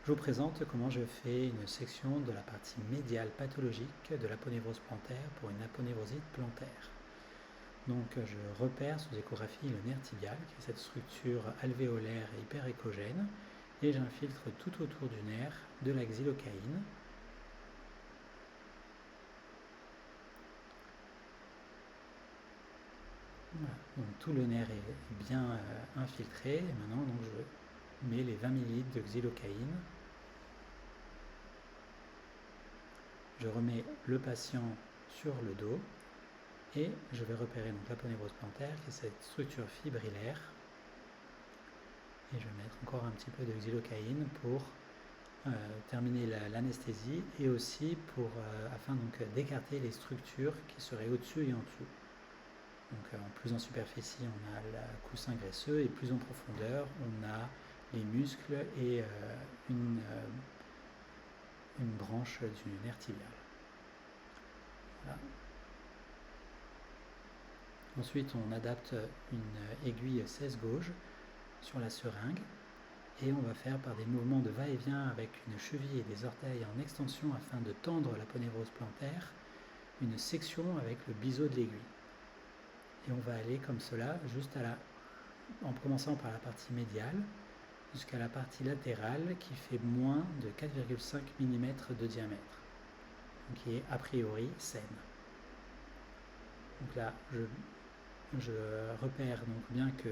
Je vous présente comment je fais une section de la partie médiale pathologique de l'aponévrose plantaire pour une aponévrosite plantaire. Donc je repère sous échographie le nerf tibial, qui est cette structure alvéolaire et hyperéchogène, et j'infiltre tout autour du nerf de la xylocaïne. Voilà. Donc tout le nerf est bien infiltré, et maintenant donc, je mets les 20 ml de xylocaïne. Je remets le patient sur le dos et je vais repérer l'aponévrose plantaire qui est cette structure fibrillaire. Et je vais mettre encore un petit peu de xylocaïne pour terminer l'anesthésie et aussi afin d'écarter les structures qui seraient au-dessus et en dessous. Donc plus en superficie on a le coussin graisseux et plus en profondeur on a les muscles et une branche du nerf tibial. Voilà. Ensuite, on adapte une aiguille 16 gauge sur la seringue et on va faire par des mouvements de va-et-vient avec une cheville et des orteils en extension afin de tendre l'aponévrose plantaire, une section avec le biseau de l'aiguille. Et on va aller comme cela en commençant par la partie médiale jusqu'à la partie latérale qui fait moins de 4,5 mm de diamètre, donc qui est a priori saine. Donc là, je repère donc bien que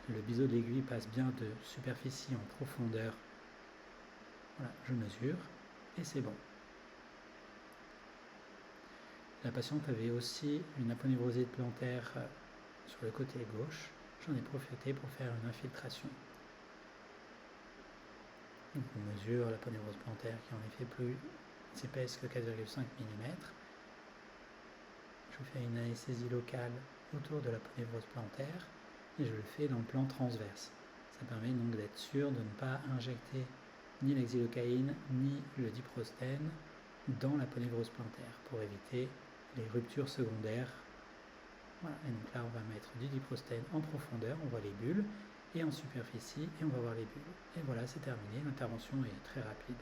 le biseau de l'aiguille passe bien de superficie en profondeur. Voilà, je mesure et c'est bon. La patiente avait aussi une aponévrosite plantaire sur le côté gauche. J'en ai profité pour faire une infiltration. Donc on mesure l'aponévrose plantaire qui est en effet plus épaisse que 4,5 mm. Je fais une anesthésie locale autour de l'aponévrose plantaire et je le fais dans le plan transverse. Ça permet donc d'être sûr de ne pas injecter ni la xylocaïne ni le diprostène dans l'aponévrose plantaire pour éviter les ruptures secondaires. Voilà. Et donc là on va mettre du diprostène en profondeur, on voit les bulles, et en superficie et on va voir les bulles. Et voilà, c'est terminé, l'intervention est très rapide.